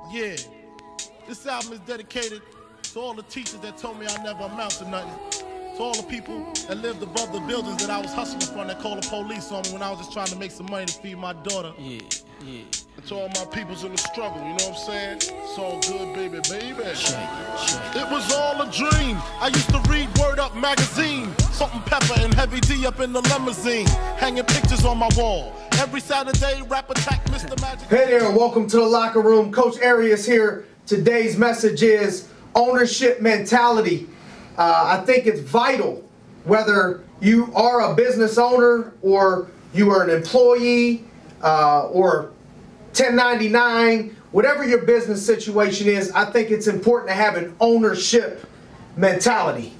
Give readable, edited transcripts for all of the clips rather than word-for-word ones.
Yeah, this album is dedicated to all the teachers that told me I never amount to nothing. To all the people that lived above the buildings that I was hustling from that called the police on me when I was just trying to make some money to feed my daughter. Yeah. And to all my peoples in the struggle, you know what I'm saying? It's all good, baby. It was all a dream. I used to read Word Up magazine. Salt and Pepper and Heavy D up in the limousine. Hanging pictures on my wall. Every Saturday, rap attack, Mr. Magic. Hey there, welcome to the locker room. Coach Arias here. Today's message is ownership mentality. I think it's vital, whether you are a business owner or you are an employee or 1099, whatever your business situation is, I think it's important to have an ownership mentality.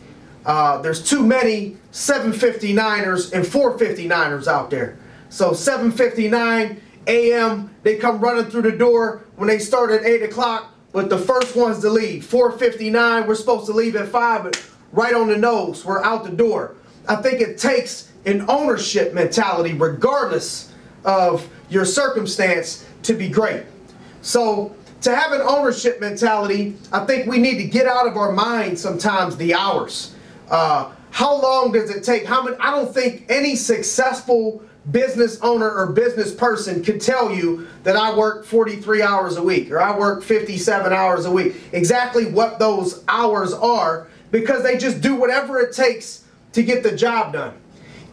There's too many 759ers and 459ers out there. So 7:59 a.m., they come running through the door when they start at 8 o'clock, but the first ones to leave. 4:59, we're supposed to leave at 5, but right on the nose, we're out the door. I think it takes an ownership mentality, regardless of your circumstance, to be great. So to have an ownership mentality, I think we need to get out of our mind sometimes the hours. How long does it take? I don't think any successful business owner or business person could tell you that I work 43 hours a week or I work 57 hours a week. Exactly what those hours are, because they just do whatever it takes to get the job done.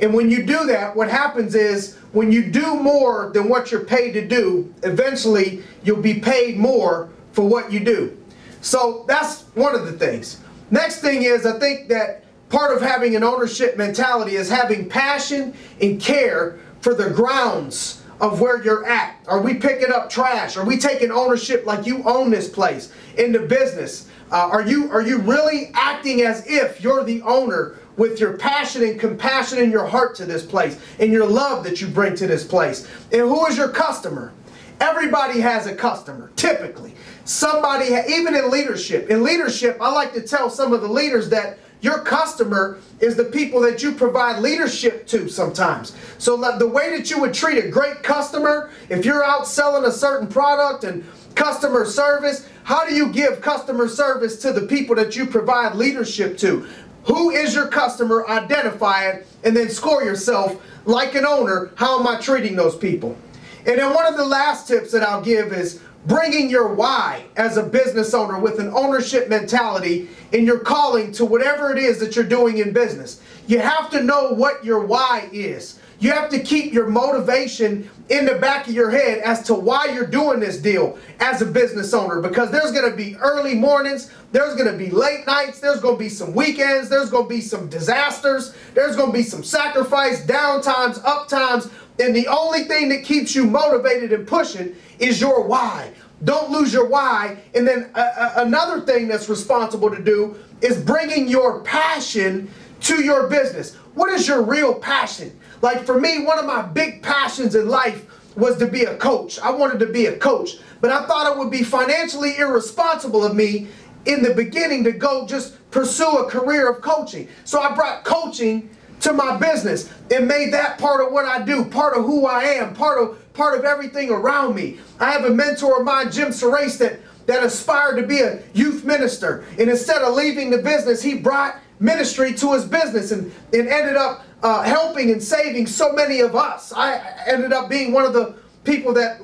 And when you do that, what happens is when you do more than what you're paid to do, eventually you'll be paid more for what you do. So that's one of the things. Next thing is, I think that part of having an ownership mentality is having passion and care for the grounds of where you're at. Are we picking up trash? Are we taking ownership like you own this place in the business? Are you really acting as if you're the owner with your passion and compassion in your heart to this place and your love that you bring to this place? And who is your customer? Everybody has a customer, typically. Somebody, even in leadership. In leadership, I like to tell some of the leaders that your customer is the people that you provide leadership to sometimes. So the way that you would treat a great customer, if you're out selling a certain product and customer service, how do you give customer service to the people that you provide leadership to? Who is your customer? Identify it, and then score yourself like an owner. How am I treating those people? And then one of the last tips that I'll give is bringing your why as a business owner with an ownership mentality in your calling to whatever it is that you're doing in business. You have to know what your why is. You have to keep your motivation in the back of your head as to why you're doing this deal as a business owner, because there's going to be early mornings, there's going to be late nights, there's going to be some weekends, there's going to be some disasters, there's going to be some sacrifice, downtimes, uptimes, and the only thing that keeps you motivated and pushing is your why. Don't lose your why. And then another thing that's responsible to do is bringing your passion to your business. What is your real passion? Like for me, one of my big passions in life was to be a coach. I wanted to be a coach, but I thought it would be financially irresponsible of me in the beginning to go just pursue a career of coaching. So I brought coaching to my business and made that part of what I do, part of who I am, part of everything around me. I have a mentor of mine, Jim Arias, that aspired to be a youth minister. And instead of leaving the business, he brought ministry to his business and ended up helping and saving so many of us. I ended up being one of the people that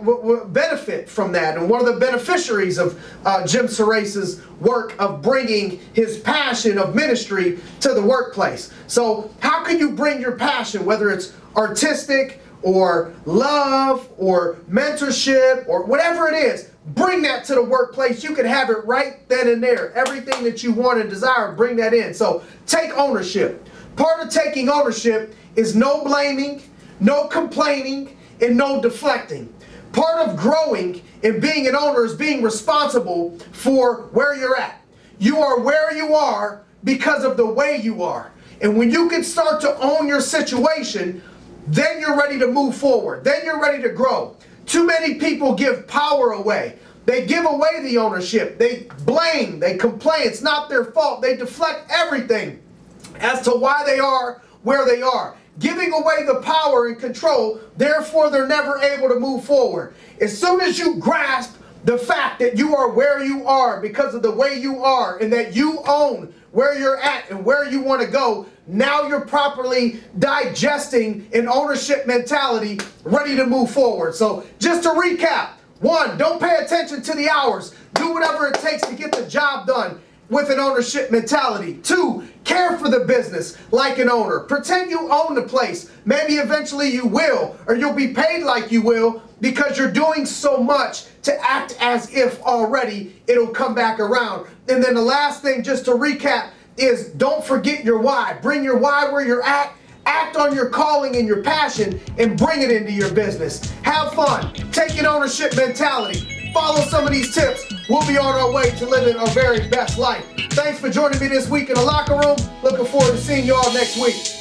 benefit from that and one of the beneficiaries of Jim Arias' work of bringing his passion of ministry to the workplace. So how can you bring your passion, whether it's artistic or love or mentorship or whatever it is, bring that to the workplace. You can have it right then and there. Everything that you want and desire, bring that in. So take ownership. Part of taking ownership is no blaming, no complaining, and no deflecting. Part of growing and being an owner is being responsible for where you're at. You are where you are because of the way you are. And when you can start to own your situation, then you're ready to move forward. Then you're ready to grow. Too many people give power away. They give away the ownership. They blame. They complain. It's not their fault. They deflect everything as to why they are where they are. Giving away the power and control, therefore they're never able to move forward. As soon as you grasp The fact that you are where you are because of the way you are and that you own where you're at and where you want to go, now you're properly digesting an ownership mentality, ready to move forward. So just to recap, 1, don't pay attention to the hours. Do whatever it takes to get the job done with an ownership mentality. 2, care for the business like an owner. Pretend you own the place. Maybe eventually you will, or you'll be paid like you will because you're doing so much to act as if already it'll come back around. And then the last thing, just to recap, is don't forget your why. Bring your why where you're at. Act on your calling and your passion and bring it into your business. Have fun. Take an ownership mentality. Follow some of these tips. We'll be on our way to living our very best life. Thanks for joining me this week in the locker room. Looking forward to seeing you all next week.